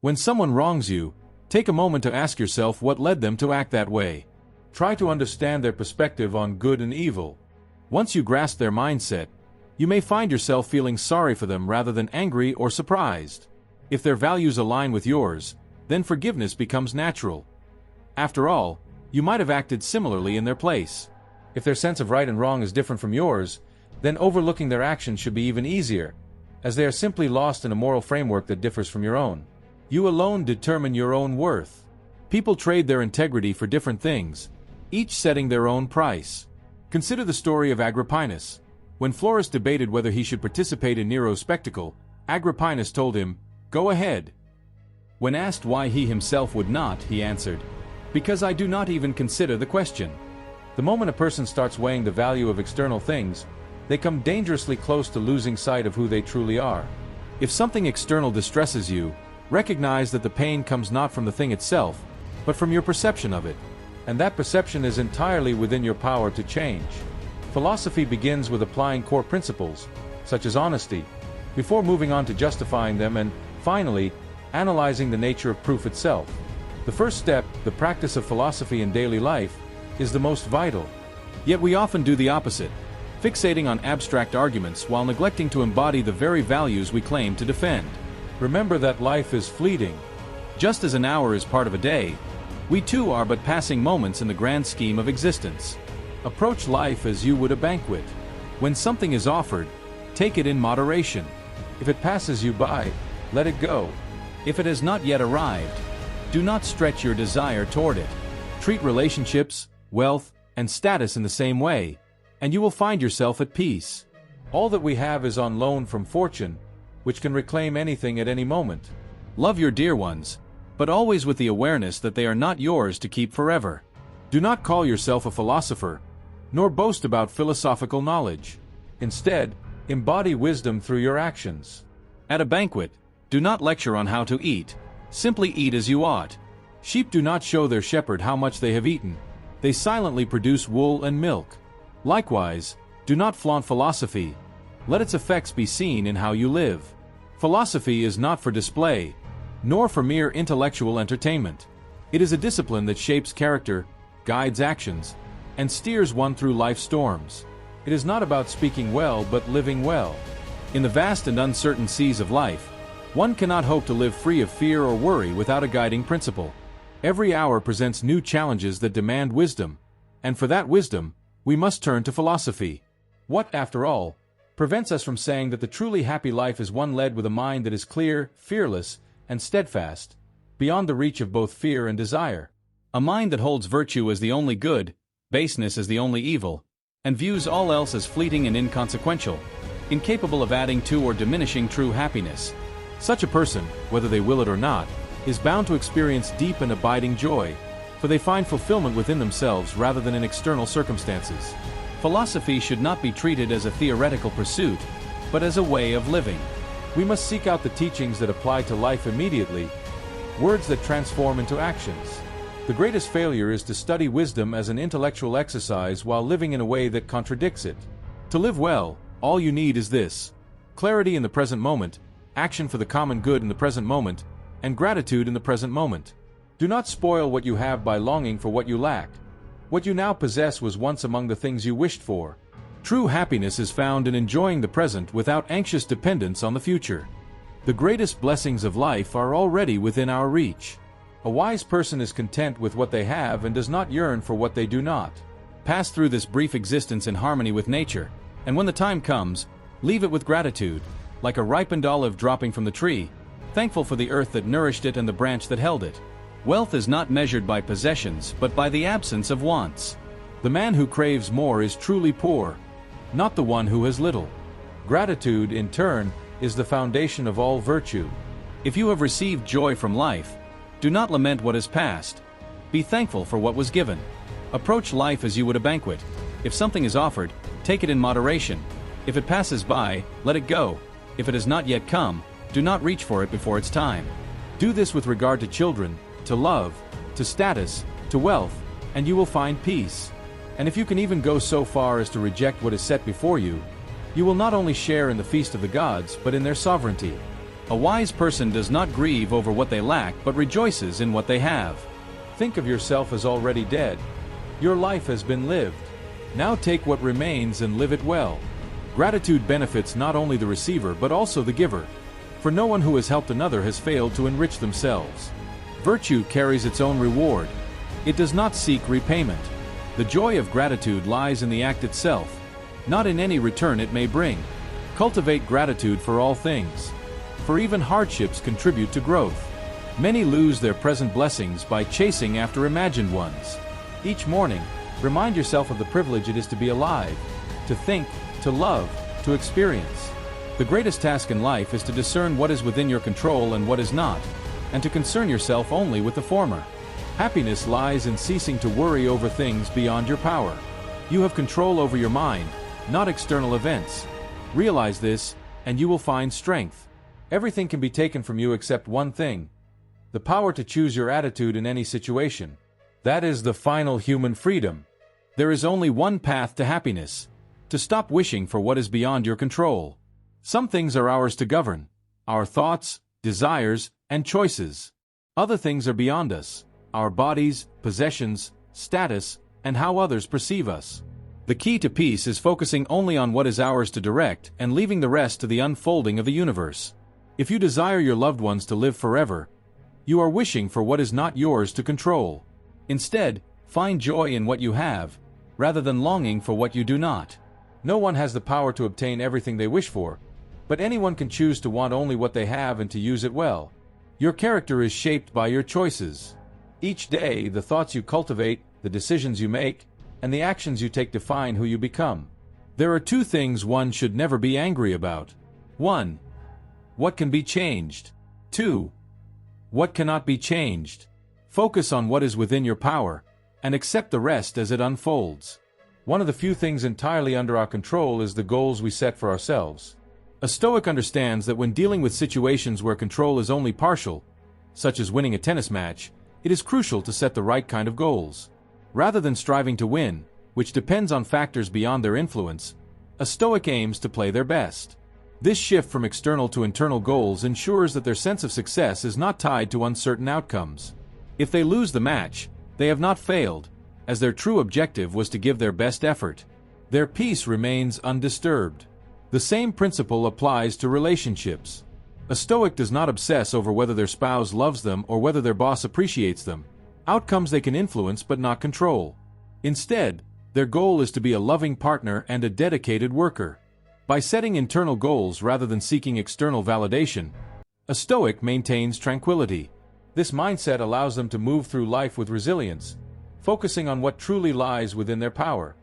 When someone wrongs you, take a moment to ask yourself what led them to act that way. Try to understand their perspective on good and evil. Once you grasp their mindset, you may find yourself feeling sorry for them rather than angry or surprised. If their values align with yours, then forgiveness becomes natural. After all, you might have acted similarly in their place. If their sense of right and wrong is different from yours, then overlooking their actions should be even easier, as they are simply lost in a moral framework that differs from your own. You alone determine your own worth. People trade their integrity for different things, each setting their own price. Consider the story of Agrippinus. When Florus debated whether he should participate in Nero's spectacle, Agrippinus told him, "Go ahead." When asked why he himself would not, he answered, "Because I do not even consider the question." The moment a person starts weighing the value of external things, they come dangerously close to losing sight of who they truly are. If something external distresses you, recognize that the pain comes not from the thing itself, but from your perception of it, and that perception is entirely within your power to change. Philosophy begins with applying core principles, such as honesty, before moving on to justifying them and, finally, analyzing the nature of proof itself. The first step, the practice of philosophy in daily life, is the most vital. Yet we often do the opposite, fixating on abstract arguments while neglecting to embody the very values we claim to defend. Remember that life is fleeting. Just as an hour is part of a day, we too are but passing moments in the grand scheme of existence. Approach life as you would a banquet. When something is offered, take it in moderation. If it passes you by, let it go. If it has not yet arrived, do not stretch your desire toward it. Treat relationships, wealth, and status in the same way, and you will find yourself at peace. All that we have is on loan from fortune, which can reclaim anything at any moment. Love your dear ones, but always with the awareness that they are not yours to keep forever. Do not call yourself a philosopher, nor boast about philosophical knowledge. Instead, embody wisdom through your actions. At a banquet, do not lecture on how to eat, simply eat as you ought. Sheep do not show their shepherd how much they have eaten. They silently produce wool and milk. Likewise, do not flaunt philosophy. Let its effects be seen in how you live. Philosophy is not for display, nor for mere intellectual entertainment. It is a discipline that shapes character, guides actions, and steers one through life's storms. It is not about speaking well but living well. In the vast and uncertain seas of life, one cannot hope to live free of fear or worry without a guiding principle. Every hour presents new challenges that demand wisdom, and for that wisdom, we must turn to philosophy. What, after all, prevents us from saying that the truly happy life is one led with a mind that is clear, fearless, and steadfast, beyond the reach of both fear and desire? A mind that holds virtue as the only good, baseness as the only evil, and views all else as fleeting and inconsequential, incapable of adding to or diminishing true happiness. Such a person, whether they will it or not, is bound to experience deep and abiding joy, for they find fulfillment within themselves rather than in external circumstances. Philosophy should not be treated as a theoretical pursuit, but as a way of living. We must seek out the teachings that apply to life immediately, words that transform into actions. The greatest failure is to study wisdom as an intellectual exercise while living in a way that contradicts it. To live well, all you need is this: clarity in the present moment, action for the common good in the present moment, and gratitude in the present moment. Do not spoil what you have by longing for what you lack. What you now possess was once among the things you wished for. True happiness is found in enjoying the present without anxious dependence on the future. The greatest blessings of life are already within our reach. A wise person is content with what they have and does not yearn for what they do not. Pass through this brief existence in harmony with nature, and when the time comes, leave it with gratitude, like a ripened olive dropping from the tree, thankful for the earth that nourished it and the branch that held it. Wealth is not measured by possessions, but by the absence of wants. The man who craves more is truly poor, not the one who has little. Gratitude, in turn, is the foundation of all virtue. If you have received joy from life, do not lament what is past. Be thankful for what was given. Approach life as you would a banquet. If something is offered, take it in moderation. If it passes by, let it go. If it has not yet come, do not reach for it before its time. Do this with regard to children, to love, to status, to wealth, and you will find peace. And if you can even go so far as to reject what is set before you, you will not only share in the feast of the gods but in their sovereignty. A wise person does not grieve over what they lack but rejoices in what they have. Think of yourself as already dead. Your life has been lived. Now take what remains and live it well. Gratitude benefits not only the receiver but also the giver. For no one who has helped another has failed to enrich themselves. Virtue carries its own reward. It does not seek repayment. The joy of gratitude lies in the act itself, not in any return it may bring. Cultivate gratitude for all things. For even hardships contribute to growth. Many lose their present blessings by chasing after imagined ones. Each morning, remind yourself of the privilege it is to be alive, to think, to love, to experience. The greatest task in life is to discern what is within your control and what is not, and to concern yourself only with the former. Happiness lies in ceasing to worry over things beyond your power. You have control over your mind, not external events. Realize this, and you will find strength. Everything can be taken from you except one thing: the power to choose your attitude in any situation. That is the final human freedom. There is only one path to happiness: to stop wishing for what is beyond your control. Some things are ours to govern: our thoughts, desires, and choices. Other things are beyond us: our bodies, possessions, status, and how others perceive us. The key to peace is focusing only on what is ours to direct and leaving the rest to the unfolding of the universe. If you desire your loved ones to live forever, you are wishing for what is not yours to control. Instead, find joy in what you have, rather than longing for what you do not. No one has the power to obtain everything they wish for, but anyone can choose to want only what they have and to use it well. Your character is shaped by your choices. Each day, the thoughts you cultivate, the decisions you make, and the actions you take define who you become. There are two things one should never be angry about. 1. What can be changed? 2. What cannot be changed? Focus on what is within your power, and accept the rest as it unfolds. One of the few things entirely under our control is the goals we set for ourselves. A Stoic understands that when dealing with situations where control is only partial, such as winning a tennis match, it is crucial to set the right kind of goals. Rather than striving to win, which depends on factors beyond their influence, a Stoic aims to play their best. This shift from external to internal goals ensures that their sense of success is not tied to uncertain outcomes. If they lose the match, they have not failed, as their true objective was to give their best effort. Their peace remains undisturbed. The same principle applies to relationships. A Stoic does not obsess over whether their spouse loves them or whether their boss appreciates them, outcomes they can influence but not control. Instead, their goal is to be a loving partner and a dedicated worker. By setting internal goals rather than seeking external validation, a Stoic maintains tranquility. This mindset allows them to move through life with resilience, focusing on what truly lies within their power.